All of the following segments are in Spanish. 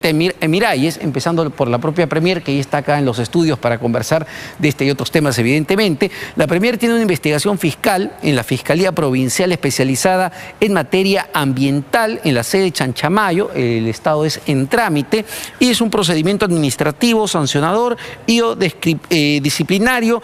Anita Miralles, empezando por la propia Premier, que ya está acá en los estudios para conversar de este y otros temas, evidentemente. La Premier tiene una investigación fiscal en la Fiscalía Provincial especializada en materia ambiental en la sede de Chanchamayo. El Estado es en trámite y es un procedimiento administrativo, sancionador y disciplinario,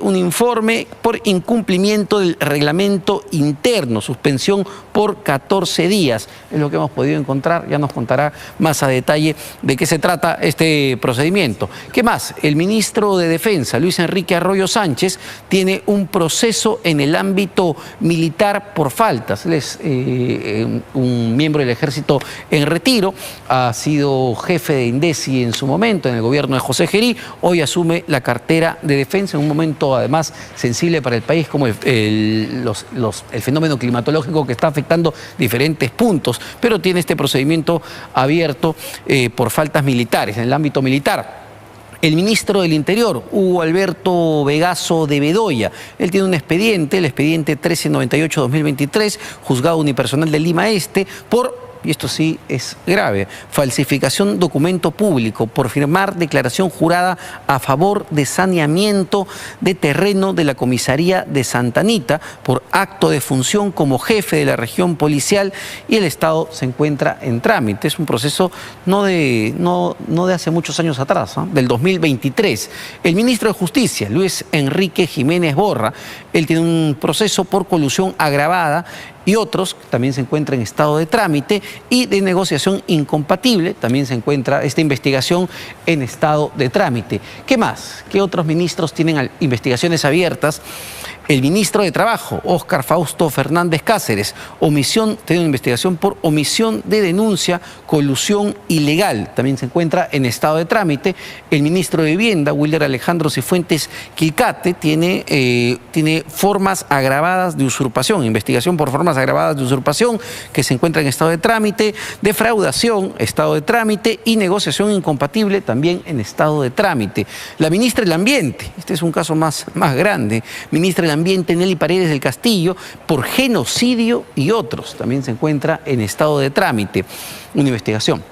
un informe por incumplimiento del reglamento interno, suspensión por 14 días. Es lo que hemos podido encontrar, ya nos contará más a detalle de qué se trata este procedimiento. ¿Qué más? El ministro de Defensa, Luis Enrique Arroyo Sánchez, tiene un proceso en el ámbito militar por faltas. Él es un miembro del ejército en retiro, ha sido jefe de INDECI en su momento, en el gobierno de José Gerí, hoy asume la cartera de defensa en un momento además sensible para el país como el fenómeno climatológico que está afectando diferentes puntos, pero tiene este procedimiento abierto por faltas militares, en el ámbito militar. El ministro del Interior, Hugo Alberto Vegaso de Bedoya, él tiene un expediente, el expediente 1398-2023, juzgado unipersonal de Lima Este, por, y esto sí es grave, falsificación documento público por firmar declaración jurada a favor de saneamiento de terreno de la comisaría de Santa Anita por acto de función como jefe de la región policial, y el Estado se encuentra en trámite. Es un proceso no de hace muchos años atrás, ¿no? Del 2023. El ministro de Justicia, Luis Enrique Jiménez Borra, él tiene un proceso por colusión agravada y otros también se encuentran en estado de trámite, y de negociación incompatible también se encuentra esta investigación en estado de trámite. ¿Qué más? ¿Qué otros ministros tienen investigaciones abiertas? El ministro de Trabajo, Óscar Fausto Fernández Cáceres, tiene una investigación por omisión de denuncia, colusión ilegal, también se encuentra en estado de trámite. El ministro de Vivienda, Wilder Alejandro Cifuentes Quilcate, tiene formas agravadas de usurpación, investigación por formas agravadas de usurpación, que se encuentra en estado de trámite, defraudación, estado de trámite, y negociación incompatible, también en estado de trámite. La ministra del Ambiente, este es un caso más grande, ministra del Ambiente Nelly Paredes del Castillo, por genocidio y otros, también se encuentra en estado de trámite, una investigación.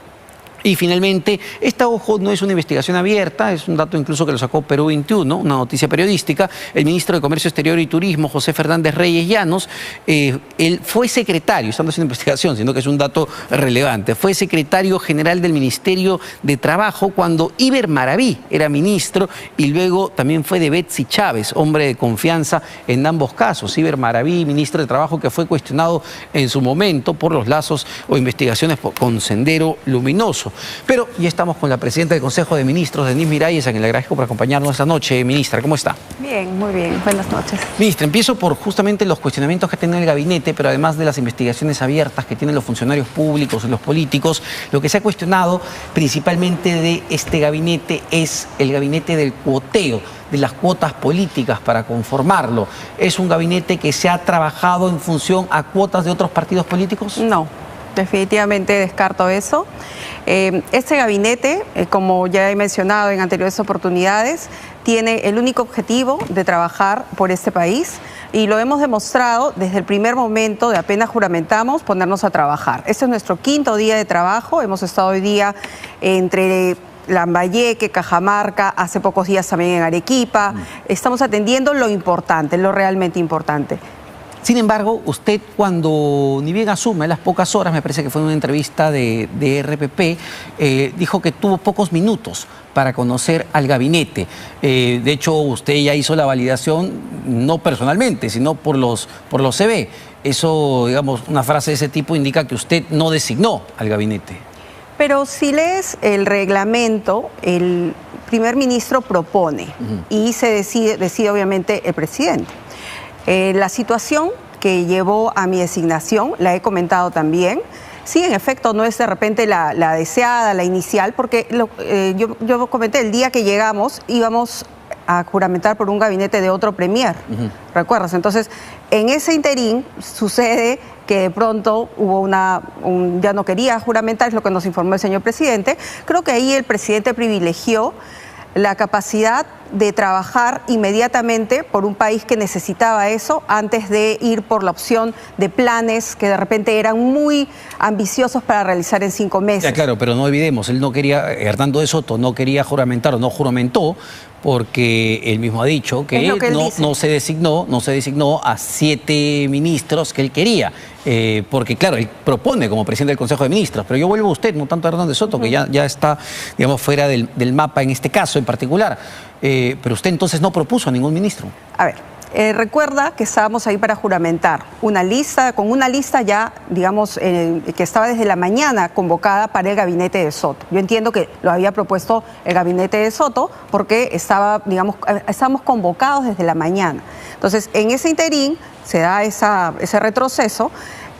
Y finalmente, esta, ojo, no es una investigación abierta, es un dato incluso que lo sacó Perú 21, una noticia periodística. El ministro de Comercio Exterior y Turismo, José Fernández Reyes Llanos, él fue secretario, estando haciendo investigación, sino que es un dato relevante, fue secretario general del Ministerio de Trabajo cuando Iber Maraví era ministro, y luego también fue de Betsy Chávez, hombre de confianza en ambos casos. Iber Maraví, ministro de Trabajo, que fue cuestionado en su momento por los lazos o investigaciones con Sendero Luminoso. Pero ya estamos con la presidenta del Consejo de Ministros, Denise Miralles, a quien le agradezco por acompañarnos esta noche. Ministra, ¿cómo está? Bien, muy bien. Buenas noches. Ministra, empiezo por justamente los cuestionamientos que tiene el gabinete, pero además de las investigaciones abiertas que tienen los funcionarios públicos y los políticos. Lo que se ha cuestionado principalmente de este gabinete es el gabinete del cuoteo, de las cuotas políticas para conformarlo. ¿Es un gabinete que se ha trabajado en función a cuotas de otros partidos políticos? No, definitivamente descarto eso. Este gabinete, como ya he mencionado en anteriores oportunidades, tiene el único objetivo de trabajar por este país, y lo hemos demostrado desde el primer momento de apenas juramentamos ponernos a trabajar. Este es nuestro 5º día de trabajo. Hemos estado hoy día entre Lambayeque, Cajamarca, hace pocos días también en Arequipa. Estamos atendiendo lo importante, lo realmente importante. Sin embargo, usted, cuando ni bien asume, a las pocas horas, me parece que fue en una entrevista de RPP, dijo que tuvo pocos minutos para conocer al gabinete. De hecho, usted ya hizo la validación, no personalmente, sino por los CV. Eso, digamos, una frase de ese tipo indica que usted no designó al gabinete. Pero si lees el reglamento, el primer ministro propone y se decide obviamente el presidente. La situación que llevó a mi designación, la he comentado también. Sí, en efecto, no es de repente la deseada, la inicial, porque yo comenté, el día que llegamos íbamos a juramentar por un gabinete de otro premier, ¿recuerdas? Entonces, en ese interín sucede que de pronto hubo ya no quería juramentar, es lo que nos informó el señor presidente. Creo que ahí el presidente privilegió la capacidad de trabajar inmediatamente por un país que necesitaba eso antes de ir por la opción de planes que de repente eran muy ambiciosos para realizar en 5 meses. Ya, claro, pero no olvidemos, él no quería, Hernando de Soto no quería juramentar o no juramentó porque él mismo ha dicho que él no se designó a 7 ministros que él quería. Porque claro, él propone como presidente del Consejo de Ministros, pero yo vuelvo a usted, no tanto a Hernando de Soto, que ya está, digamos, fuera del mapa en este caso en particular. Pero usted entonces no propuso a ningún ministro. A ver, recuerda que estábamos ahí para juramentar con una lista ya, digamos, que estaba desde la mañana convocada para el gabinete de Soto. Yo entiendo que lo había propuesto el gabinete de Soto porque estábamos convocados desde la mañana. Entonces, en ese interín se da ese retroceso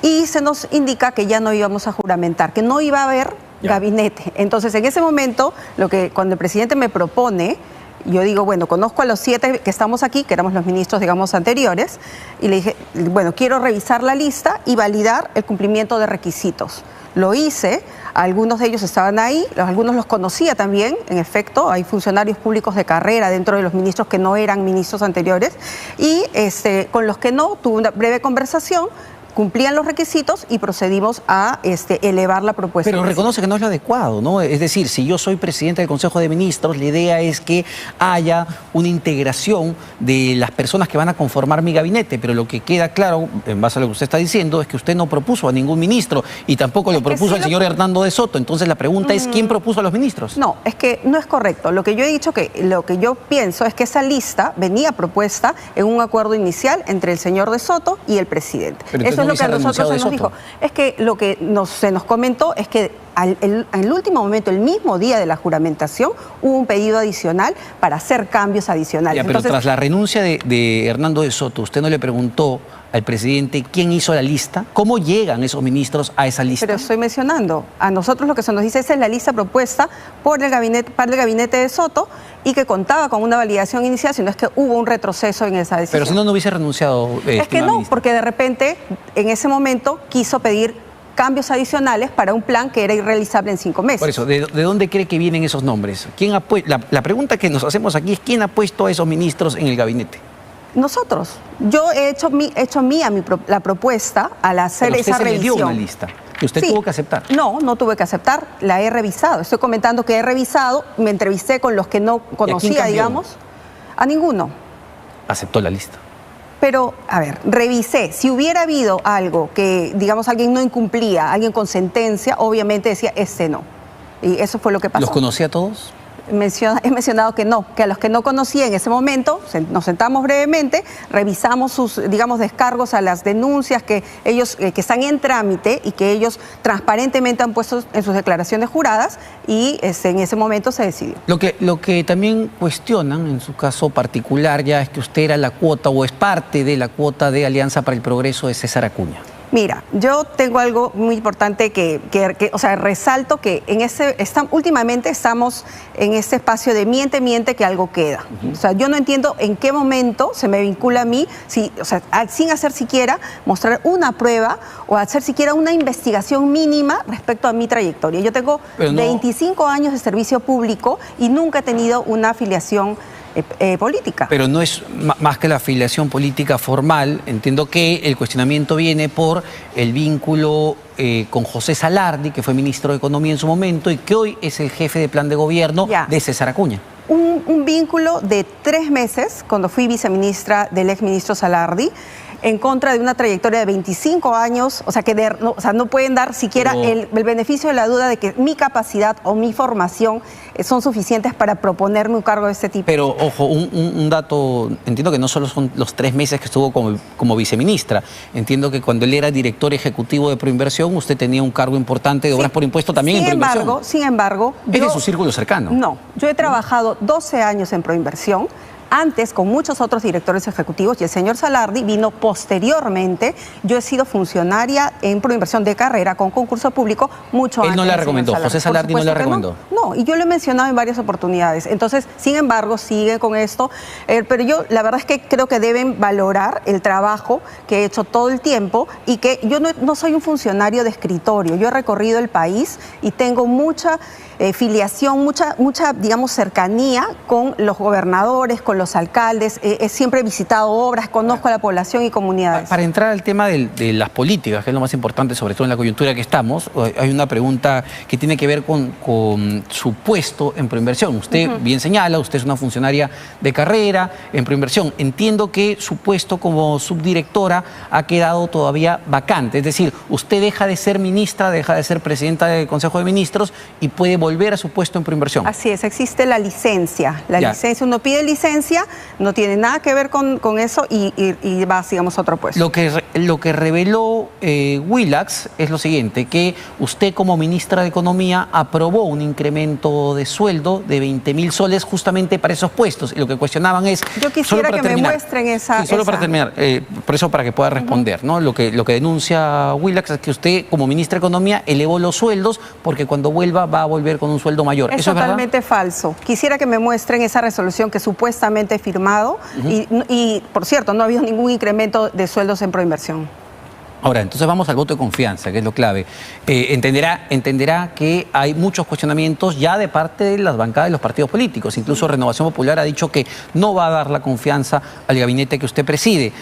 y se nos indica que ya no íbamos a juramentar, que no iba a haber gabinete. Entonces, en ese momento, cuando el presidente me propone, yo digo, bueno, conozco a los 7 que estamos aquí, que éramos los ministros, digamos, anteriores, y le dije, bueno, quiero revisar la lista y validar el cumplimiento de requisitos. Lo hice, algunos de ellos estaban ahí, algunos los conocía también, en efecto, hay funcionarios públicos de carrera dentro de los ministros que no eran ministros anteriores, y con los que no, tuve una breve conversación, cumplían los requisitos y procedimos a elevar la propuesta. Pero reconoce que no es lo adecuado, ¿no? Es decir, si yo soy presidente del Consejo de Ministros, la idea es que haya una integración de las personas que van a conformar mi gabinete, pero lo que queda claro, en base a lo que usted está diciendo, es que usted no propuso a ningún ministro y tampoco lo propuso al señor Hernando de Soto. Entonces la pregunta es, ¿quién propuso a los ministros? No, es que no es correcto. Lo que yo he dicho, lo que yo pienso es que esa lista venía propuesta en un acuerdo inicial entre el señor de Soto y el presidente. Eso es lo que a nosotros se nos dijo. Es que lo que se nos comentó es que en el último momento, el mismo día de la juramentación, hubo un pedido adicional para hacer cambios adicionales. Ya, pero tras la renuncia de Hernando de Soto, ¿usted no le preguntó al presidente quién hizo la lista? ¿Cómo llegan esos ministros a esa lista? Pero estoy mencionando, a nosotros lo que se nos dice es la lista propuesta para el gabinete de Soto y que contaba con una validación inicial, sino es que hubo un retroceso en esa decisión. Pero si no hubiese renunciado. Es que no, porque de repente en ese momento quiso pedir cambios adicionales para un plan que era irrealizable en 5 meses. Por eso, ¿de dónde cree que vienen esos nombres? La pregunta que nos hacemos aquí es ¿quién ha puesto a esos ministros en el gabinete? Nosotros. Yo he hecho mía la propuesta al hacer esa revisión. Pero usted se le dio una lista que usted tuvo que aceptar. No tuve que aceptar, la he revisado. Estoy comentando que he revisado, me entrevisté con los que no conocía, digamos. A ninguno. Aceptó la lista. Pero, a ver, revisé. Si hubiera habido algo que, digamos, alguien no incumplía, alguien con sentencia, obviamente decía, no. Y eso fue lo que pasó. ¿Los conocía a todos? He mencionado que no, que a los que no conocía en ese momento, nos sentamos brevemente, revisamos sus, digamos, descargos a las denuncias que ellos, que están en trámite y que ellos transparentemente han puesto en sus declaraciones juradas y en ese momento se decidió. Lo que también cuestionan en su caso particular ya es que usted era la cuota o es parte de la cuota de Alianza para el Progreso de César Acuña. Mira, yo tengo algo muy importante o sea, resalto que últimamente estamos en este espacio de miente que algo queda. O sea, yo no entiendo en qué momento se me vincula a mí, sin hacer siquiera mostrar una prueba o hacer siquiera una investigación mínima respecto a mi trayectoria. Yo tengo 25 años de servicio público y nunca he tenido una afiliación política. Pero no es más que la afiliación política formal. Entiendo que el cuestionamiento viene por el vínculo con José Salardi, que fue ministro de Economía en su momento y que hoy es el jefe de plan de gobierno de César Acuña. Un vínculo de 3 meses, cuando fui viceministra del exministro Salardi, en contra de una trayectoria de 25 años, o sea, no pueden dar siquiera el beneficio de la duda de que mi capacidad o mi formación son suficientes para proponerme un cargo de este tipo. Pero, ojo, un dato, entiendo que no solo son los 3 meses que estuvo como viceministra, entiendo que cuando él era director ejecutivo de Proinversión, usted tenía un cargo importante de obras por impuesto también en Proinversión. Sin embargo... ¿Es de su círculo cercano? No, yo he trabajado 12 años en Proinversión, antes con muchos otros directores ejecutivos y el señor Salardi vino posteriormente. Yo he sido funcionaria en Proinversión de carrera con concurso público mucho antes. Él no la recomendó, José Salardi no la recomendó. No, y yo lo he mencionado en varias oportunidades. Entonces, sin embargo, sigue con esto. Pero yo la verdad es que creo que deben valorar el trabajo que he hecho todo el tiempo y que yo no soy un funcionario de escritorio. Yo he recorrido el país y tengo mucha filiación, mucha, digamos, cercanía con los gobernadores, con los alcaldes. Siempre he visitado obras, conozco a la población y comunidades. Para entrar al tema de las políticas, que es lo más importante, sobre todo en la coyuntura que estamos, hay una pregunta que tiene que ver con su puesto en Proinversión. Usted bien señala, usted es una funcionaria de carrera en Proinversión. Entiendo que su puesto como subdirectora ha quedado todavía vacante, es decir, usted deja de ser ministra, deja de ser presidenta del Consejo de Ministros y puede volver a su puesto en Proinversión. Así es, existe la licencia. La licencia, uno pide licencia, no tiene nada que ver con eso y va, digamos, a otro puesto. Lo que reveló Willax es lo siguiente, que usted como ministra de Economía aprobó un incremento de sueldo de 20.000 soles justamente para esos puestos. Y lo que cuestionaban es... Yo quisiera que me muestren esa... Sí, solo para terminar, por eso para que pueda responder, ¿no? Lo que denuncia Willax es que usted como ministra de Economía elevó los sueldos porque cuando vuelva va a volver con un sueldo mayor. Es totalmente falso. Quisiera que me muestren esa resolución que supuestamente he firmado y, por cierto, no ha habido ningún incremento de sueldos en Proinversión. Ahora, entonces vamos al voto de confianza, que es lo clave. Entenderá que hay muchos cuestionamientos ya de parte de las bancadas de los partidos políticos. Incluso Renovación Popular ha dicho que no va a dar la confianza al gabinete que usted preside.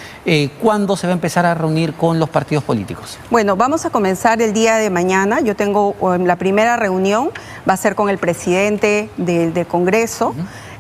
¿Cuándo se va a empezar a reunir con los partidos políticos? Bueno, vamos a comenzar el día de mañana. Yo tengo la primera reunión, va a ser con el presidente del Congreso.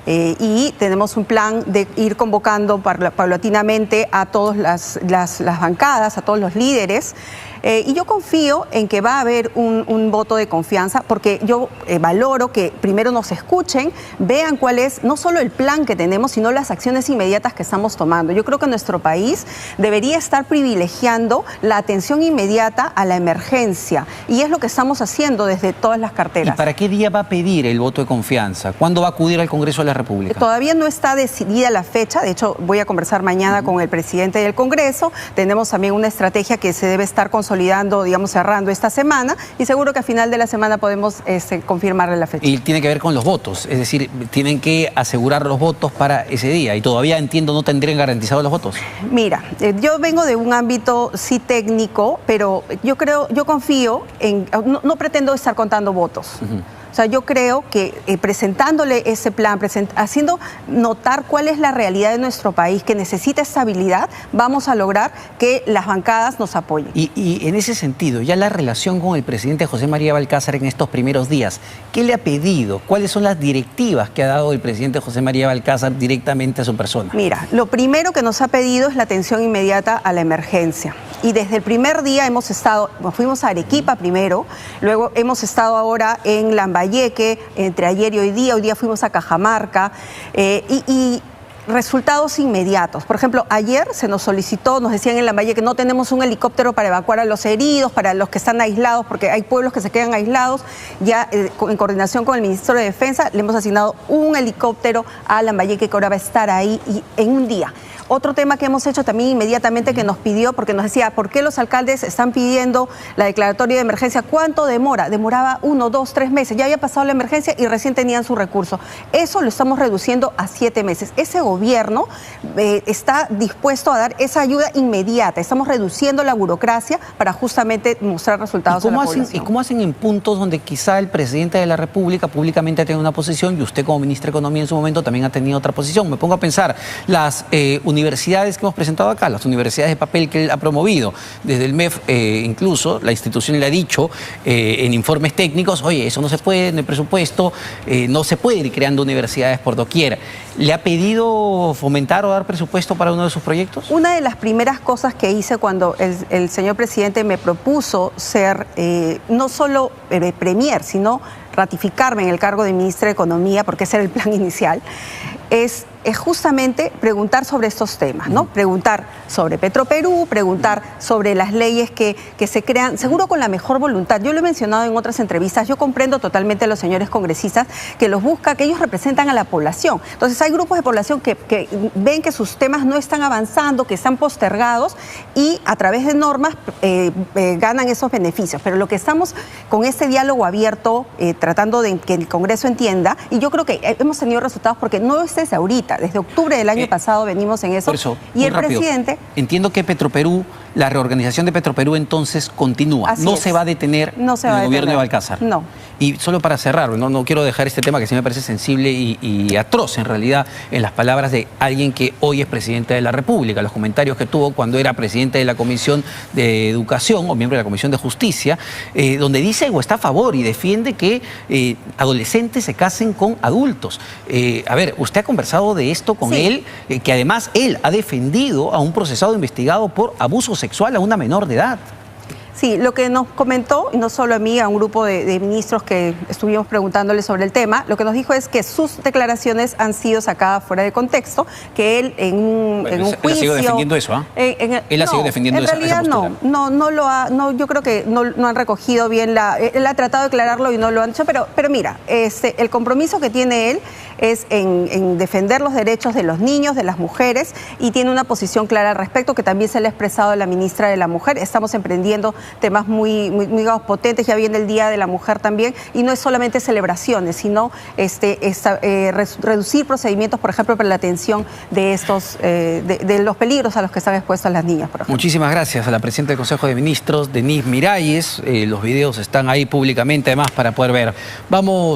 Y tenemos un plan de ir convocando paulatinamente a todas las bancadas, a todos los líderes. Y yo confío en que va a haber un voto de confianza porque yo valoro que primero nos escuchen, vean cuál es no solo el plan que tenemos, sino las acciones inmediatas que estamos tomando. Yo creo que nuestro país debería estar privilegiando la atención inmediata a la emergencia y es lo que estamos haciendo desde todas las carteras. ¿Y para qué día va a pedir el voto de confianza? ¿Cuándo va a acudir al Congreso de la República? Todavía no está decidida la fecha, de hecho voy a conversar mañana con el presidente del Congreso. Tenemos también una estrategia que se debe estar consolidando, digamos, cerrando esta semana y seguro que a final de la semana podemos confirmarle la fecha. Y tiene que ver con los votos, es decir, tienen que asegurar los votos para ese día y todavía, entiendo, no tendrían garantizados los votos. Mira, yo vengo de un ámbito sí técnico, pero yo confío en, no pretendo estar contando votos. O sea, yo creo que presentándole ese plan, haciendo notar cuál es la realidad de nuestro país, que necesita estabilidad, vamos a lograr que las bancadas nos apoyen. Y en ese sentido, ya la relación con el presidente José María Balcázar en estos primeros días, ¿qué le ha pedido? ¿Cuáles son las directivas que ha dado el presidente José María Balcázar directamente a su persona? Mira, lo primero que nos ha pedido es la atención inmediata a la emergencia. Y desde el primer día fuimos a Arequipa primero, luego hemos estado ahora en Lambayeque, entre ayer y hoy día fuimos a Cajamarca y resultados inmediatos. Por ejemplo, ayer se nos solicitó, nos decían en Lambayeque que no tenemos un helicóptero para evacuar a los heridos, para los que están aislados, porque hay pueblos que se quedan aislados. Ya en coordinación con el Ministerio de Defensa le hemos asignado un helicóptero a Lambayeque que ahora va a estar ahí en un día. Otro tema que hemos hecho también inmediatamente que nos pidió, porque nos decía, ¿por qué los alcaldes están pidiendo la declaratoria de emergencia? ¿Cuánto demora? Demoraba 1, 2, 3 meses. Ya había pasado la emergencia y recién tenían su recurso. Eso lo estamos reduciendo a 7 meses. Ese gobierno está dispuesto a dar esa ayuda inmediata. Estamos reduciendo la burocracia para justamente mostrar resultados a la población. ¿Y cómo hacen en puntos donde quizá el presidente de la República públicamente ha tenido una posición y usted como ministra de Economía en su momento también ha tenido otra posición? Me pongo a pensar, las universidades que hemos presentado acá, las universidades de papel que él ha promovido, desde el MEF incluso, la institución le ha dicho en informes técnicos, oye, eso no se puede, no hay presupuesto, no se puede ir creando universidades por doquier. ¿Le ha pedido fomentar o dar presupuesto para uno de sus proyectos? Una de las primeras cosas que hice cuando el señor presidente me propuso ser no solo premier, sino ratificarme en el cargo de ministra de Economía, porque ese era el plan inicial, es justamente preguntar sobre estos temas, ¿no? Preguntar sobre Petroperú, preguntar sobre las leyes que se crean, seguro con la mejor voluntad. Yo lo he mencionado en otras entrevistas, yo comprendo totalmente a los señores congresistas que que ellos representan a la población. Entonces hay grupos de población que ven que sus temas no están avanzando, que están postergados y a través de normas ganan esos beneficios. Pero lo que estamos con este diálogo abierto, tratando de que el Congreso entienda, y yo creo que hemos tenido resultados porque no es desde ahorita, desde octubre del año pasado venimos en eso. Por eso, y el presidente... Entiendo que Petroperú la reorganización de Petroperú entonces continúa. Así No es. se va a detener No se en va a el gobierno de detener. Balcázar. No. Y solo para cerrar, no quiero dejar este tema que sí me parece sensible y atroz en realidad en las palabras de alguien que hoy es presidente de la República, los comentarios que tuvo cuando era presidente de la Comisión de Educación o miembro de la Comisión de Justicia, donde dice o está a favor y defiende que adolescentes se casen con adultos. A ver, usted ha conversado de esto con Sí. él, que además él ha defendido a un procesado investigado por abuso sexual a una menor de edad. Sí, lo que nos comentó, y no solo a mí, a un grupo de ministros que estuvimos preguntándole sobre el tema, lo que nos dijo es que sus declaraciones han sido sacadas fuera de contexto, que él en un juicio... Él ha seguido defendiendo eso, ¿ah? Él ha seguido defendiendo esa postura. En realidad no lo ha, yo creo que no han recogido bien él ha tratado de aclararlo y no lo han hecho, pero mira, el compromiso que tiene él es en defender los derechos de los niños, de las mujeres, y tiene una posición clara al respecto que también se le ha expresado a la ministra de la Mujer. Estamos emprendiendo temas muy potentes, ya viene el Día de la Mujer también, y no es solamente celebraciones, sino reducir procedimientos, por ejemplo, para la atención de estos de los peligros a los que están expuestas las niñas, por ejemplo. Muchísimas gracias a la presidenta del Consejo de Ministros, Denise Miralles. Los videos están ahí públicamente, además, para poder ver. Vamos